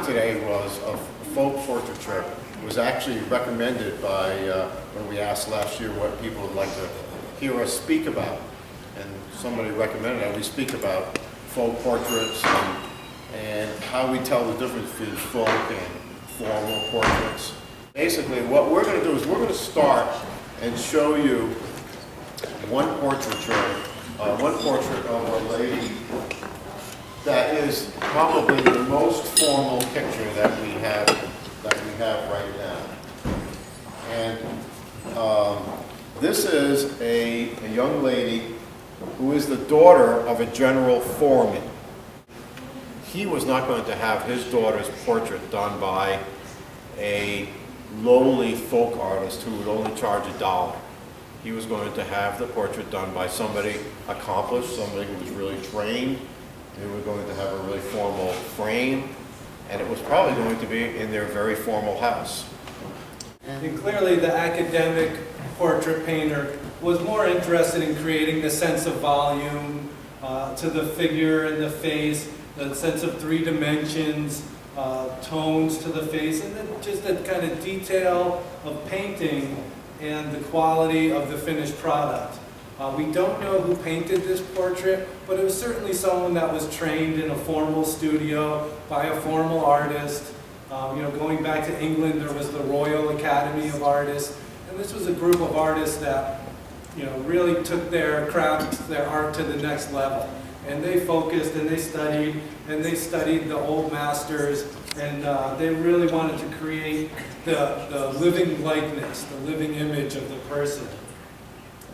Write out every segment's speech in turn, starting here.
topic today was of folk portraiture. It was actually recommended by, when we asked last year what people would like to hear us speak about. And somebody recommended that we speak about folk portraits and how we tell the difference between folk and formal portraits. Basically, what we're going to do is we're going to start and show you one portrait of a lady that is probably the most formal picture that we have right now. And this is a young lady who is the daughter of a general foreman. He was not going to have his daughter's portrait done by a lowly folk artist who would only charge $1. He was going to have the portrait done by somebody accomplished, somebody who was really trained. They were going to have a really formal frame, and it was probably going to be in their very formal house. And clearly the academic portrait painter was more interested in creating the sense of volume to the figure and the face, the sense of 3 dimensions, tones to the face, and then just that kind of detail of painting and the quality of the finished product. We don't know who painted this portrait, but it was certainly someone that was trained in a formal studio by a formal artist. Going back to England, there was the Royal Academy of Artists, and this was a group of artists that, really took their craft, their art to the next level. And they focused and they studied the old masters, and they really wanted to create the living likeness, the living image of the person.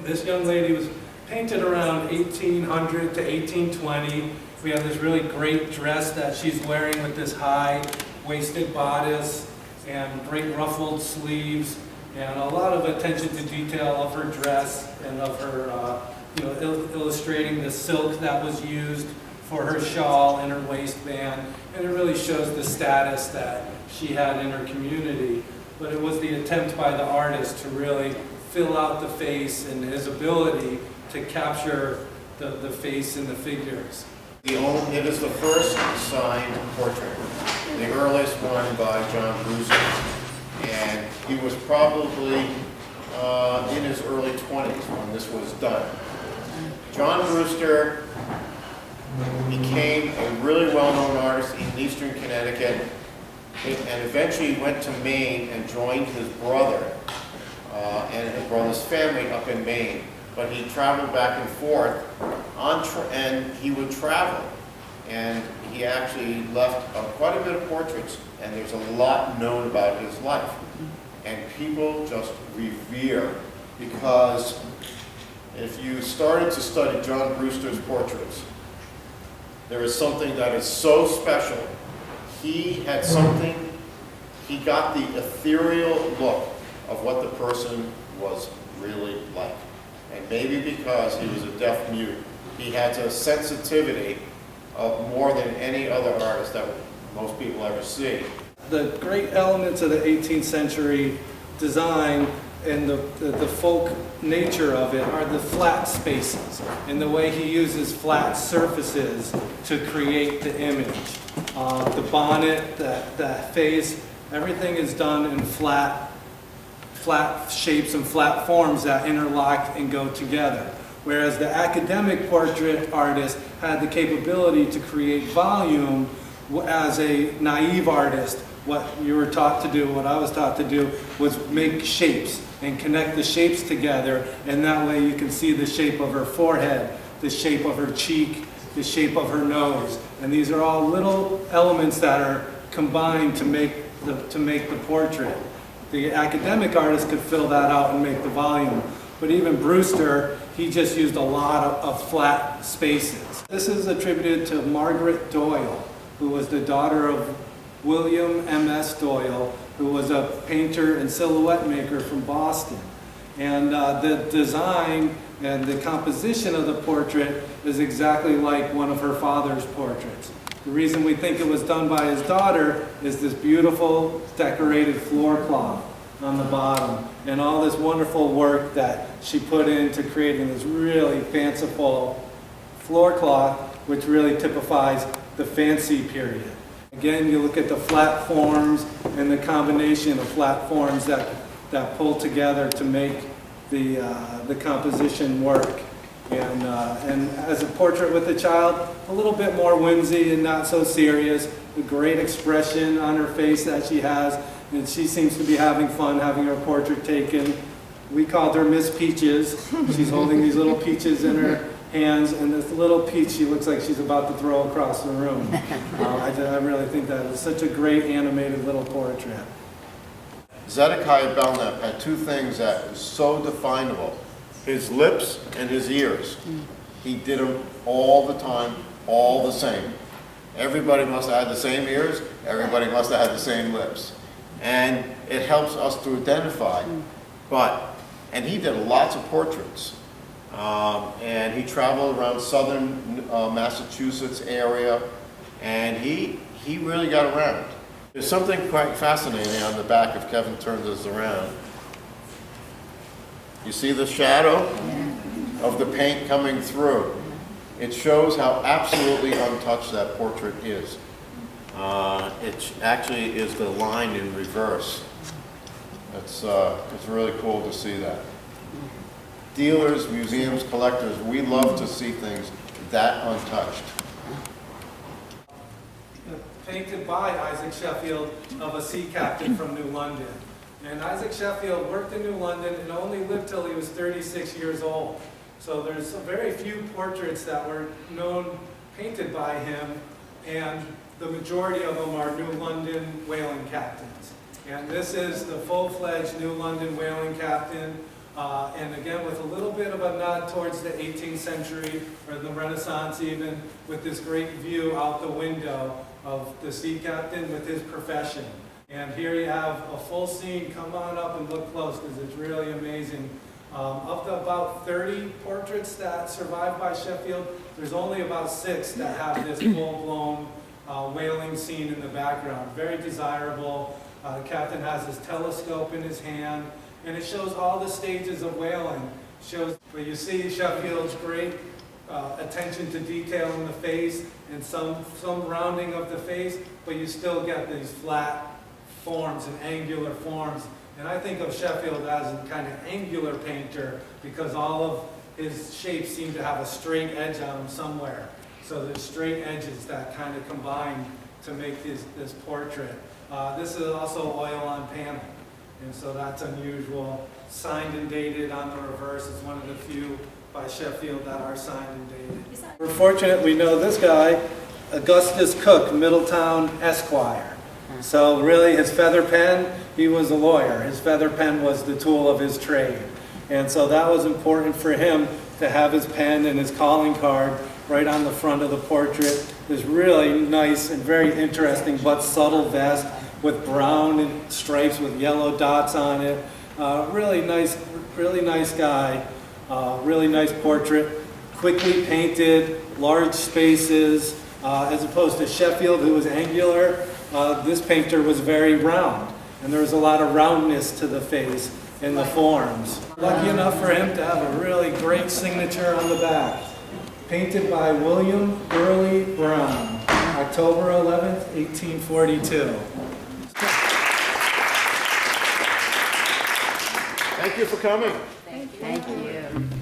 This young lady was painted around 1800 to 1820. We have this really great dress that she's wearing with this high-waisted bodice and great ruffled sleeves, and a lot of attention to detail of her dress and of her, illustrating the silk that was used for her shawl and her waistband, and it really shows the status that she had in her community. But it was the attempt by the artist to really fill out the face and his ability to capture the face and the figures. It is the first signed portrait, the earliest one by John Brewster, and he was probably in his early 20s when this was done. John Brewster became a really well-known artist in eastern Connecticut and eventually went to Maine and joined his brother and his brother's family up in Maine. But he traveled back and forth and he would travel. And he actually left quite a bit of portraits, and there's a lot known about his life. And people just revere, because if you started to study John Brewster's portraits, there is something that is so special. He had something, he got the ethereal look of what the person was really like. And maybe because he was a deaf mute, he had a sensitivity of more than any other artist that most people ever see. The great elements of the 18th century design and the folk nature of it are the flat spaces and the way he uses flat surfaces to create the image. The bonnet, the face, everything is done in flat shapes and flat forms that interlock and go together. Whereas the academic portrait artist had the capability to create volume as a naive artist. What you were taught to do, what I was taught to do, was make shapes and connect the shapes together, and that way you can see the shape of her forehead, the shape of her cheek, the shape of her nose. And these are all little elements that are combined to make the portrait. The academic artist could fill that out and make the volume. But even Brewster, he just used a lot of flat spaces. This is attributed to Margaret Doyle, who was the daughter of William M.S. Doyle, who was a painter and silhouette maker from Boston. And the design and the composition of the portrait is exactly like one of her father's portraits. The reason we think it was done by his daughter is this beautiful decorated floor cloth on the bottom, and all this wonderful work that she put into creating this really fanciful floor cloth, which really typifies the fancy period. Again, you look at the flat forms and the combination of flat forms that pull together to make the composition work. And as a portrait with a child, a little bit more whimsy and not so serious. A great expression on her face that she has, and she seems to be having fun having her portrait taken. We called her Miss Peaches. She's holding these little peaches in her hands, and this little peach, she looks like she's about to throw across the room. I really think that is such a great animated little portrait. Zedekiah Belnap had two things that was so definable: his lips and his ears. He did them all the time, all the same. Everybody must have had the same ears, everybody must have had the same lips. And it helps us to identify. And he did lots of portraits. And he traveled around southern Massachusetts area, and he really got around. There's something quite fascinating on the back if Kevin turns this around. You see the shadow of the paint coming through. It shows how absolutely untouched that portrait is. It actually is the line in reverse. It's really cool to see that. Dealers, museums, collectors, we love to see things that untouched. Painted by Isaac Sheffield of a sea captain from New London. And Isaac Sheffield worked in New London and only lived till he was 36 years old. So there's very few portraits that were painted by him, and the majority of them are New London whaling captains. And this is the full-fledged New London whaling captain, and again with a little bit of a nod towards the 18th century or the Renaissance even, with this great view out the window of the sea captain with his profession. And here you have a full scene. Come on up and look close because it's really amazing. Of the about 30 portraits that survived by Sheffield, there's only about 6 that have this full-blown whaling scene in the background. Very desirable. The captain has his telescope in his hand, and it shows all the stages of whaling. But you see Sheffield's great attention to detail in the face and some rounding of the face, but you still get these flat forms and angular forms. And I think of Sheffield as a kind of angular painter because all of his shapes seem to have a straight edge on them somewhere. So there's straight edges that kind of combine to make this portrait. This is also oil on panel, and so that's unusual. Signed and dated on the reverse. It's one of the few by Sheffield that are signed and dated. We're fortunate we know this guy, Augustus Cook, Middletown Esquire. So really his feather pen, he was a lawyer. His feather pen was the tool of his trade. And so that was important for him to have his pen and his calling card right on the front of the portrait. This really nice and very interesting but subtle vest with brown stripes with yellow dots on it. Really nice guy. Really nice portrait. Quickly painted, large spaces, as opposed to Sheffield, who was angular. This painter was very round, and there was a lot of roundness to the face in the forms. Lucky enough for him to have a really great signature on the back. Painted by William Burley Brown, October 11th, 1842. Thank you for coming. Thank you.